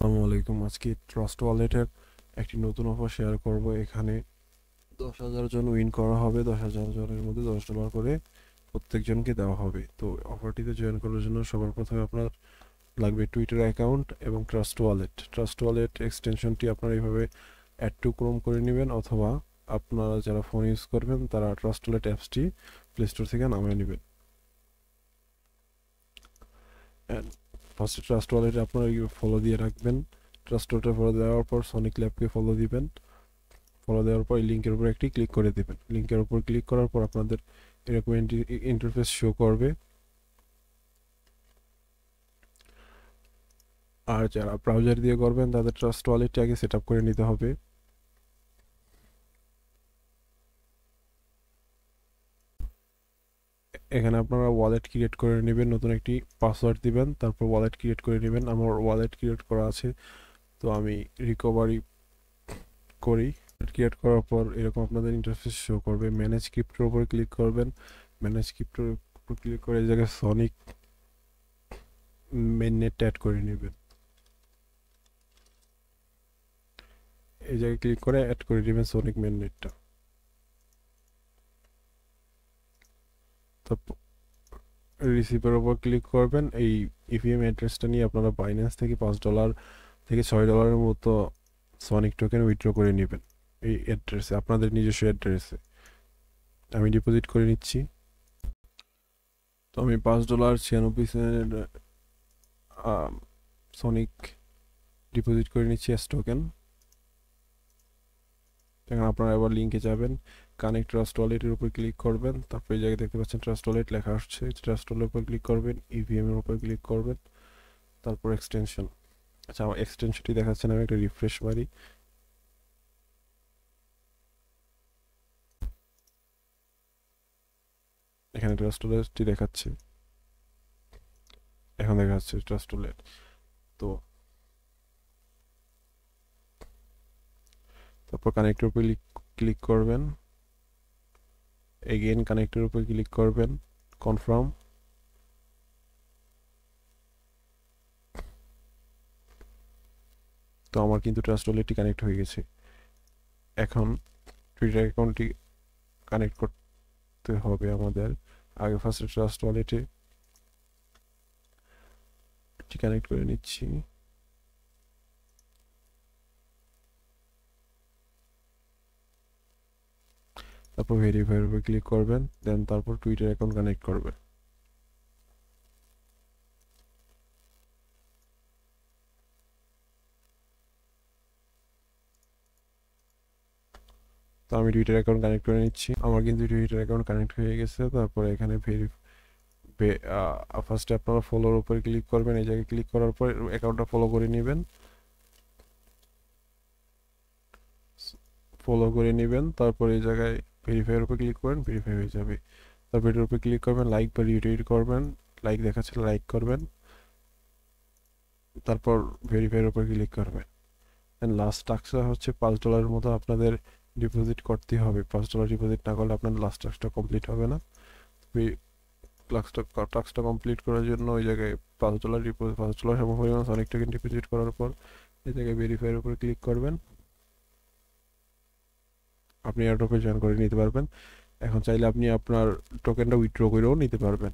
আসসালামু আলাইকুম। আজকে ট্রাস্ট ওয়ালেটের একটি নতুন অফার শেয়ার করব। এখানে 10,000 জন উইন করা হবে। 10,000 জনের মধ্যে $10 করে প্রত্যেকজনকে দেওয়া হবে। তো অফারটিতে জয়েন করার জন্য সবার প্রথমে আপনার লাগবে টুইটার অ্যাকাউন্ট এবং ট্রাস্ট ওয়ালেট। ট্রাস্ট ওয়ালেট এক্সটেনশনটি আপনারা এইভাবে অ্যাড টু ক্রোম করে নেবেন, অথবা আপনারা যারা ফোন ইউজ করবেন তারা ট্রাস্ট ওয়ালেট অ্যাপসটি প্লে স্টোর থেকে নামিয়ে নেবেন। ফার্স্টে ট্রাস্ট ওয়ালেটে আপনারা ফলো দিয়ে রাখবেন। ট্রাস্ট ওয়ালেটে ফলো দেওয়ার পর সনিক ল্যাবকে ফলো দিবেন। ফলো দেওয়ার পর এই লিঙ্কের উপর একটি ক্লিক করে দেবেন। লিঙ্কের উপর ক্লিক করার পর আপনাদের এরকম ইন্টারফেস শো করবে। আর যারা ব্রাউজার দিয়ে করবেন তাদের ট্রাস্ট ওয়ালেটটি আগে সেট আপ করে নিতে হবে। এখানে আপনারা ওয়ালেট ক্রিয়েট করে নেবেন, নতুন একটি পাসওয়ার্ড দিবেন, তারপর ওয়ালেট ক্রিয়েট করে নেবেন। আমার ওয়ালেট ক্রিয়েট করা আছে, তো আমি রিকভারি করি। ক্রিয়েট করার পর এরকম আপনাদের ইন্টারফেস শো করবে। ম্যানেজ ক্রিপ্টোর উপর ক্লিক করবেন। ম্যানেজ ক্রিপ্টোর উপর ক্লিক করে এই জায়গায় সনিক মেইননেট অ্যাড করে নেবেন। এই জায়গায় ক্লিক করে অ্যাড করে নেবেন সনিক মেইননেটটা। তারপর রিসিভের উপর ক্লিক করবেন। এই ইভিএম অ্যাড্রেসটা নিয়ে আপনারা বাইন্যান্স থেকে $5 থেকে $6 মতো সনিক টোকেন উইথড্র করে নেবেন এই অ্যাড্রেসে, আপনাদের নিজস্ব অ্যাড্রেসে। আমি ডিপোজিট করে নিচ্ছি। তো আমি $5.96 সনিক ডিপোজিট করে নিচ্ছি এস টোকেন। এখন আপনারা এবার লিঙ্কে যাবেন, কানেক্ট ট্রাস্ট ওয়ালেটের উপর ক্লিক করবেন। তারপর এই জায়গায় দেখতে পাচ্ছেন ট্রাস্ট ওয়ালেট লেখা আসছে। ট্রাস্ট ওয়ালেটের উপর ক্লিক করবেন, ইভিএম এর উপর ক্লিক করবেন, তারপর এক্সটেনশন। আচ্ছা, আমার এক্সটেনশনটি দেখাচ্ছে না, আমি একটা রিফ্রেশ মারি। এখানে ট্রাস্ট ওয়ালেটটি দেখাচ্ছে, এখন দেখা যাচ্ছে ট্রাস্ট ওয়ালেট। তো তারপর কানেক্টের উপর ক্লিক করবেন, এগেইন কানেক্টের উপর ক্লিক করবেন, কনফার্ম। তো আমার কিন্তু ট্রাস্ট ওয়ালেটটি কানেক্ট হয়ে গেছে। এখন টুইটার অ্যাকাউন্টটি কানেক্ট করতে হবে আমাদের। আগে ফার্স্টে ট্রাস্ট ওয়ালেটে কানেক্ট করে নিচ্ছি। তারপর ভেরিফাইয়ের উপর ক্লিক করবেন, দেন তারপর টুইটার অ্যাকাউন্ট কানেক্ট করবেন। তো আমি টুইটার অ্যাকাউন্ট কানেক্ট করে নিচ্ছি। আমার কিন্তু টুইটার অ্যাকাউন্ট কানেক্ট হয়ে গেছে। তারপরে এখানে ফার্স্টে আপনারা ফলোর উপর ক্লিক করবেন। এই জায়গায় ক্লিক করার পর অ্যাকাউন্টটা ফলো করে নেবেন। ফলো করে নেবেন, তারপর এই জায়গায় ভেরিফাইয়ের উপর ক্লিক করেন, ভেরিফাই হয়ে যাবে। তারপর এটার উপর ক্লিক করবেন, লাইক বা রিটুইট করবেন। লাইক দেখাচ্ছে, লাইক করবেন, তারপর ভেরিফাইয়ের উপর ক্লিক করবেন। অ্যান্ড লাস্ট টাস্কটা হচ্ছে $5 মতো আপনাদের ডিপোজিট করতে হবে। $5 ডিপোজিট না করলে আপনার লাস্ট টাস্কটা কমপ্লিট হবে না। ওই টাস্কটা কমপ্লিট করার জন্য ওই জায়গায় $5 ডিপোজিট, $5 সমপরিমাণ অনেক টোকেন ডিপোজিট করার পর এই জায়গায় ভেরিফাইয়ের উপর ক্লিক করবেন। আপনি এয়ারড্রপে জয়েন করে নিতে পারবেন। এখন চাইলে আপনি আপনার টোকেনটা উইথড্র করেও নিতে পারবেন।